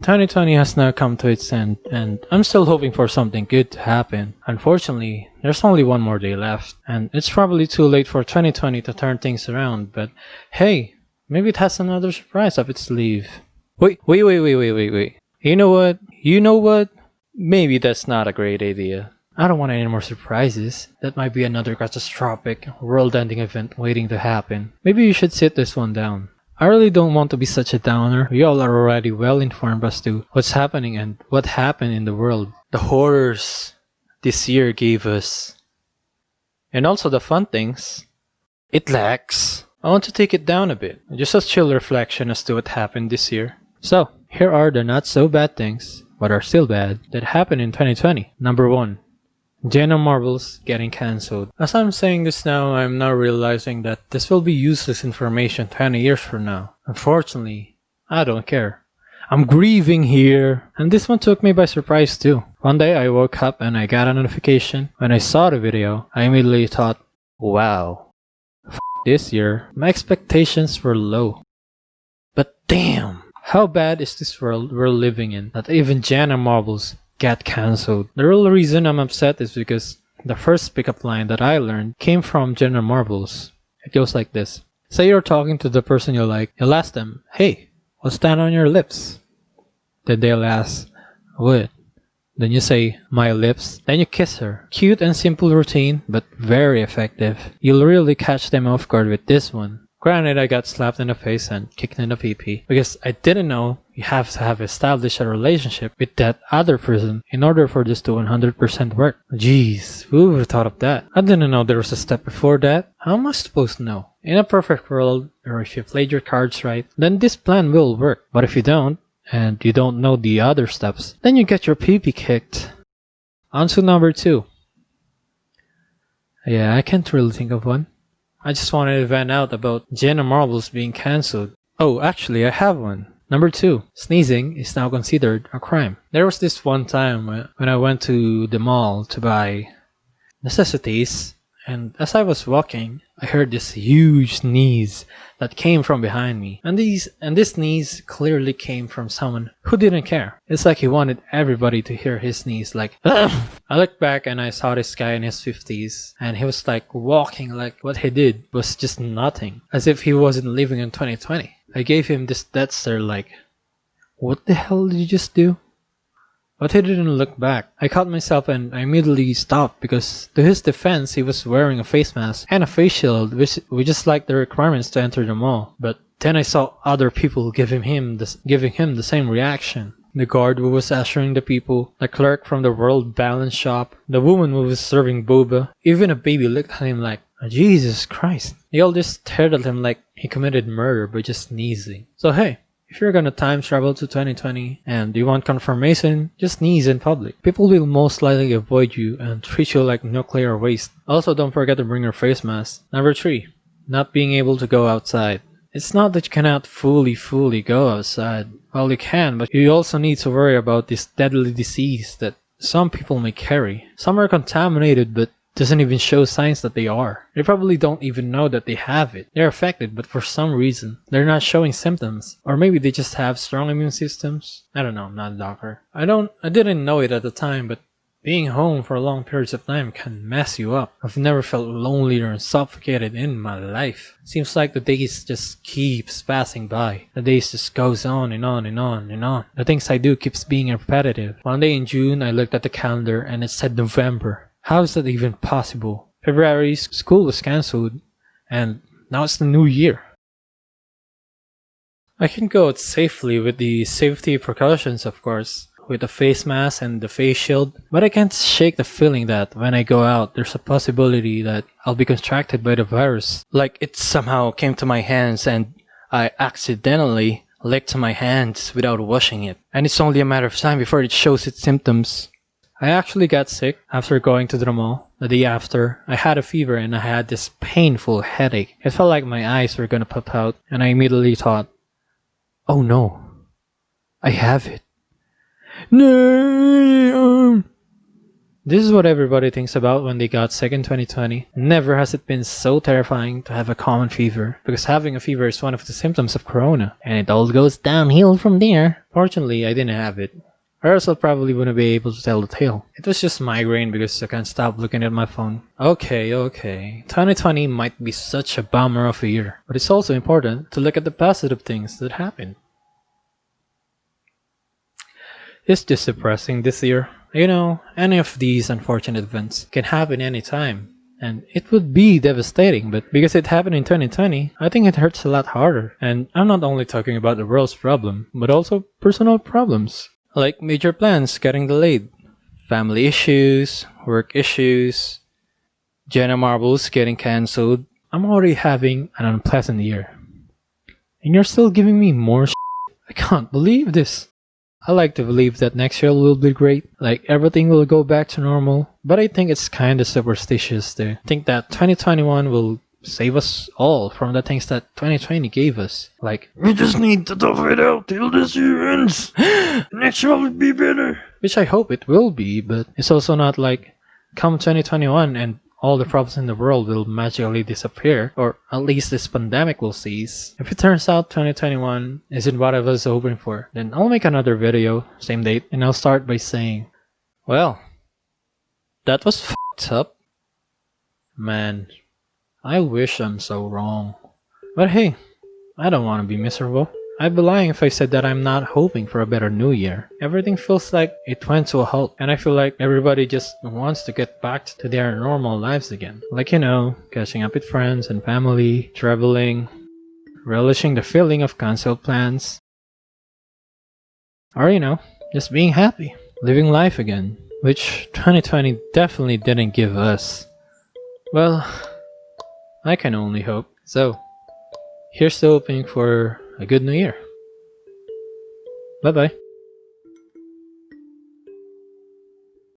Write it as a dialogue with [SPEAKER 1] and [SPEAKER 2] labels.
[SPEAKER 1] 2020 has now come to its end, and I'm still hoping for something good to happen. Unfortunately, there's only one more day left, and it's probably too late for 2020 to turn things around, but hey, maybe it has another surprise up its sleeve. Wait. You know what? Maybe that's not a great idea. I don't want any more surprises. That might be another catastrophic, world-ending event waiting to happen. Maybe you should sit this one down. I really don't want to be such a downer. We all are already well informed as to what's happening and what happened in the world. The horrors this year gave us. And also the fun things it lacks. I want to take it down a bit. Just a chill reflection as to what happened this year. So, here are the not so bad things, but are still bad, that happened in 2020. Number 1. Jenna Marbles getting cancelled. As I'm saying this now, I'm now realizing that this will be useless information 20 years from now. Unfortunately, I don't care. I'm grieving here. And this one took me by surprise too. One day I woke up and I got a notification. When I saw the video, I immediately thought, wow, this year, my expectations were low. But damn, how bad is this world we're living in that even Jenna Marbles got cancelled? The real reason I'm upset is because the first pickup line that I learned came from Jenna Marbles. It goes like this. Say you're talking to the person you like, you'll ask them, hey, what's that on your lips? Then they'll ask, what? Then you say, my lips. Then you kiss her. Cute and simple routine, but very effective. You'll really catch them off guard with this one. Granted, I got slapped in the face and kicked in the pee-pee because I didn't know you have to have established a relationship with that other person in order for this to 100% work. Jeez, who would have thought of that? I didn't know there was a step before that. How am I supposed to know? In a perfect world, or if you played your cards right, then this plan will work. But if you don't, and you don't know the other steps, then you get your pee-pee kicked. On to number 2. Yeah, I can't really think of one. I just wanted to vent out about Jenna Marbles being cancelled. Oh, actually, I have one. Number 2. Sneezing is now considered a crime. There was this one time when I went to the mall to buy necessities, and as I was walking, I heard this huge sneeze that came from behind me. And this sneeze clearly came from someone who didn't care. It's like he wanted everybody to hear his sneeze, like, ugh! I looked back and I saw this guy in his 50s, and he was like walking like what he did was just nothing, as if he wasn't living in 2020. I gave him this death stare like, what the hell did you just do? But he didn't look back. I caught myself and I immediately stopped because, to his defense, he was wearing a face mask and a face shield, which were just like the requirements to enter the mall. But then I saw other people giving him the same reaction. The guard who was ushering the people, the clerk from the World Balance shop, the woman who was serving boba, even a baby looked at him like, Jesus Christ. They all just stared at him like he committed murder by just sneezing. So hey, if you're gonna time travel to 2020 and you want confirmation, just sneeze in public. People will most likely avoid you and treat you like nuclear waste. Also, don't forget to bring your face mask. Number 3. Not being able to go outside. It's not that you cannot fully go outside. Well, you can, but you also need to worry about this deadly disease that some people may carry. Some are contaminated but doesn't even show signs that they are. They probably don't even know that they have it. They're affected, but for some reason, they're not showing symptoms. Or maybe they just have strong immune systems. I don't know, I'm not a doctor. I didn't know it at the time, but being home for long periods of time can mess you up. I've never felt lonelier and suffocated in my life. Seems like the days just keeps passing by. The days just goes on and on and on and on. The things I do keeps being repetitive. One day in June, I looked at the calendar and it said November. How is that even possible? February, school was cancelled, and now it's the new year. I can go out safely with the safety precautions, of course, with the face mask and the face shield, but I can't shake the feeling that when I go out, there's a possibility that I'll be contracted by the virus. Like it somehow came to my hands and I accidentally licked my hands without washing it. And it's only a matter of time before it shows its symptoms. I actually got sick after going to the mall. The day after, I had a fever and I had this painful headache. It felt like my eyes were gonna pop out, and I immediately thought, oh no, I have it. No! This is what everybody thinks about when they got sick in 2020. Never has it been so terrifying to have a common fever, because having a fever is one of the symptoms of corona, and it all goes downhill from there. Fortunately, I didn't have it, or else I probably wouldn't be able to tell the tale. It was just migraine because I can't stop looking at my phone. Okay. 2020 might be such a bummer of a year, but it's also important to look at the positive things that happened. It's just depressing this year. You know, any of these unfortunate events can happen anytime, and it would be devastating, but because it happened in 2020, I think it hurts a lot harder. And I'm not only talking about the world's problem, but also personal problems, like major plans getting delayed, family issues, work issues, Jenna Marbles getting cancelled. I'm already having an unpleasant year, and you're still giving me more I can't believe this. I like to believe that next year will be great, like everything will go back to normal, but I think it's kinda superstitious to think that 2021 will save us all from the things that 2020 gave us. Like, we just need to tough it out till this year ends. Next year will be better. Which I hope it will be, but it's also not like come 2021 and all the problems in the world will magically disappear, or at least this pandemic will cease. If it turns out 2021 isn't what I was hoping for, then I'll make another video, same date, and I'll start by saying, well, that was f***ed up. Man, I wish I'm so wrong. But hey, I don't want to be miserable. I'd be lying if I said that I'm not hoping for a better new year. Everything feels like it went to a halt, and I feel like everybody just wants to get back to their normal lives again. Like, you know, catching up with friends and family, traveling, relishing the feeling of cancelled plans, or you know, just being happy, living life again, which 2020 definitely didn't give us. Well, I can only hope. So, here's to hoping for a good new year. Bye bye.